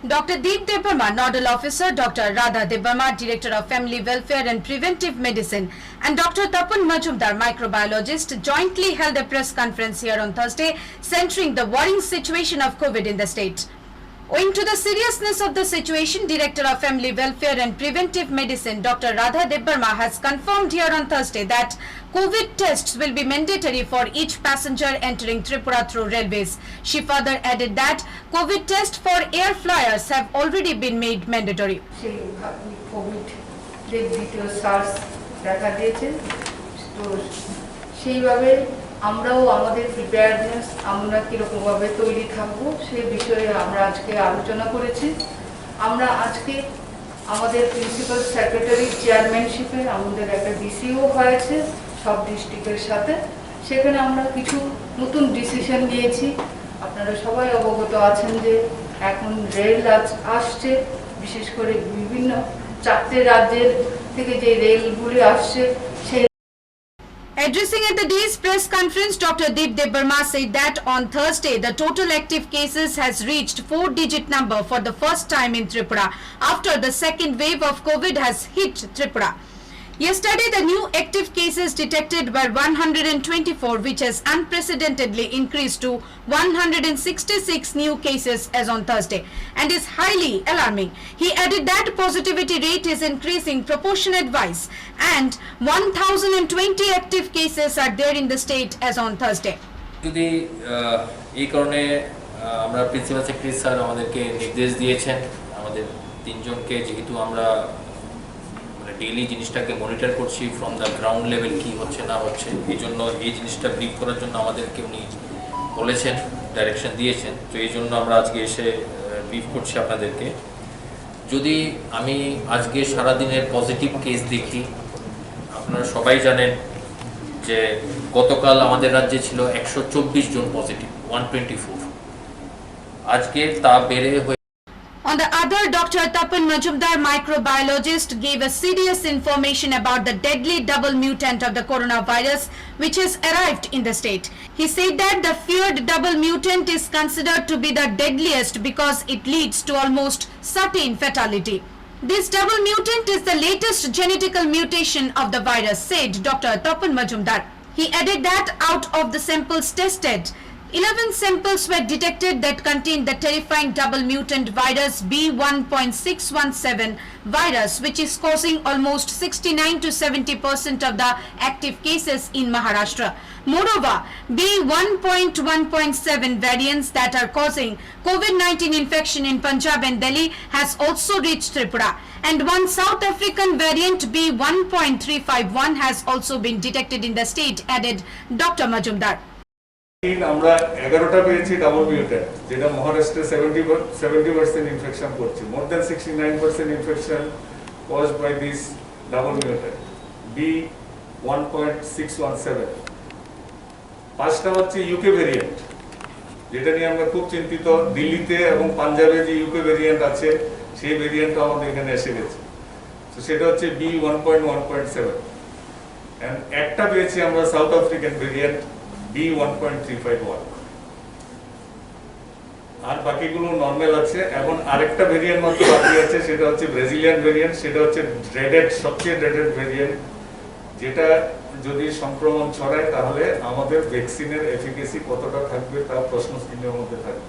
Dr. Deep Debbarma, Nodal Officer, Dr. Radha Debbarma, Director of Family Welfare and Preventive Medicine, and Dr. Tapan Majumdar, Microbiologist, jointly held a press conference here on Thursday, centering the worrying situation of COVID in the state. Owing to the seriousness of the situation, Director of Family Welfare and Preventive Medicine, Dr. Radha Debbarma, has confirmed here on Thursday that COVID tests will be mandatory for each passenger entering Tripura through railways. She further added that COVID tests for air flyers have already been made mandatory. আমরাও আমাদের preparedness আমরা কিরকম ভাবে তৈরি থাকবো সেই বিষয়ে আমরা আজকে আলোচনা করেছি। আমরা আজকে আমাদের প্রিন্সিপাল সেক্রেটারি চেয়ারম্যানশিপে আমাদের একটা ডিসিও হয়েছে সব ডিস্ট্রিক্টের সাথে, সেখানে আমরা কিছু নতুন ডিসিশন নিয়েছি। আপনারা সবাই অবগত আছেন যে এখন রেল আসছে, বিশেষ করে বিভিন্ন 4টে রাজ্যের থেকে যে রেলগুলি আসছে সেই Addressing at the day's press conference, Dr. Deep Debbarma said that on Thursday, the total active cases has reached 4-digit number for the first time in Tripura after the second wave of COVID has hit Tripura. Yesterday, the new active cases detected were 124, which has unprecedentedly increased to 166 new cases as on Thursday and is highly alarming. He added that positivity rate is increasing proportionate-wise and 1,020 active cases are there in the state as on Thursday. যদি এই কারণে আমরা principal secretary sir আমাদেরকে নির্দেশ দিয়েছেন আমাদের তিনজনকে, যেহেতু আমরা ডেইলি জিনিসটাকে মনিটর করছি ফ্রম দ্য গ্রাউন্ড লেভেল কি হচ্ছে না হচ্ছে, এই জন্য এই জিনিসটা ব্রিফ করার জন্য আমাদেরকে উনি বলেছেন, ডাইরেকশন দিয়েছেন। তো এই জন্য আমরা আজকে এসে ব্রিফ করছি আপনাদেরকে। যদি আমি আজকে সারাদিনের পজিটিভ কেস দেখি, আপনারা সবাই জানেন যে গতকাল আমাদের রাজ্যে ছিল 124 জন পজিটিভ, 124। আজকে তা বেড়ে হয়ে On the other, Dr. Tapan Majumdar, microbiologist, gave a serious information about the deadly double mutant of the coronavirus which has arrived in the state. He said that the feared double mutant is considered to be the deadliest because it leads to almost certain fatality. This double mutant is the latest genetical mutation of the virus, said Dr. Tapan Majumdar. He added that out of the samples tested, 11 samples were detected that contained the terrifying double mutant virus B1.617 virus, which is causing almost 69 to 70% of the active cases in Maharashtra. Moreover, B1.1.7 variants that are causing COVID-19 infection in Punjab and Delhi has also reached Tripura, and one South African variant B1.351 has also been detected in the state, added Dr. Majumdar. আমরা 11টা পেয়েছি double mutant, যেটা মহারাষ্ট্রে 70% infection করছে। More than 69% infection caused by this double mutant B1.617। পাঁচটা হচ্ছে UK variant, যেটা নিয়ে আমরা খুব চিন্তিত। দিল্লিতে এবং পাঞ্জাবে যে ইউকে ভেরিয়েন্ট আছে সেই ভেরিয়েন্টটা আমাদের এখানে এসে গেছে, তো সেটা হচ্ছে B1.1.7। এন্ড একটা পেয়েছি আমরা সাউথ আফ্রিকান ভেরিয়েন্ট B1.351, আর বাকিগুলো নরমাল আছে। এবং আরেকটা ভেরিয়েন্ট মাত্র বাকি আছে, সেটা হচ্ছে ব্রাজিলিয়ান ভেরিয়েন্ট। সেটা হচ্ছে সবচেয়ে ড্রেডেড ভেরিয়েন্ট, যেটা যদি সংক্রমণ ছড়ায় তাহলে আমাদের ভ্যাকসিনের এফিকেসি কতটা থাকবে তা প্রশ্ন চিহ্নের মধ্যে থাকবে।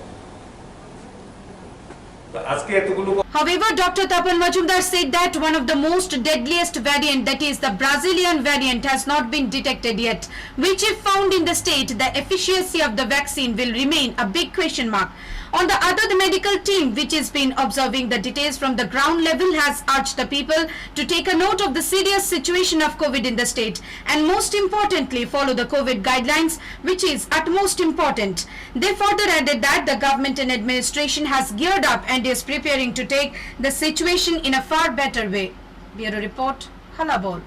However, Dr. Tapan Majumdar said that one of the most deadliest variant, that is the Brazilian variant, has not been detected yet, which if found in the state, the efficacy of the vaccine will remain a big question mark. On the other, the medical team, which has been observing the details from the ground level, has urged the people to take a note of the serious situation of COVID in the state and most importantly follow the COVID guidelines, which is utmost important. They further added that the government and administration has geared up and is preparing to take the situation in a far better way. Bureau Report, Halabol.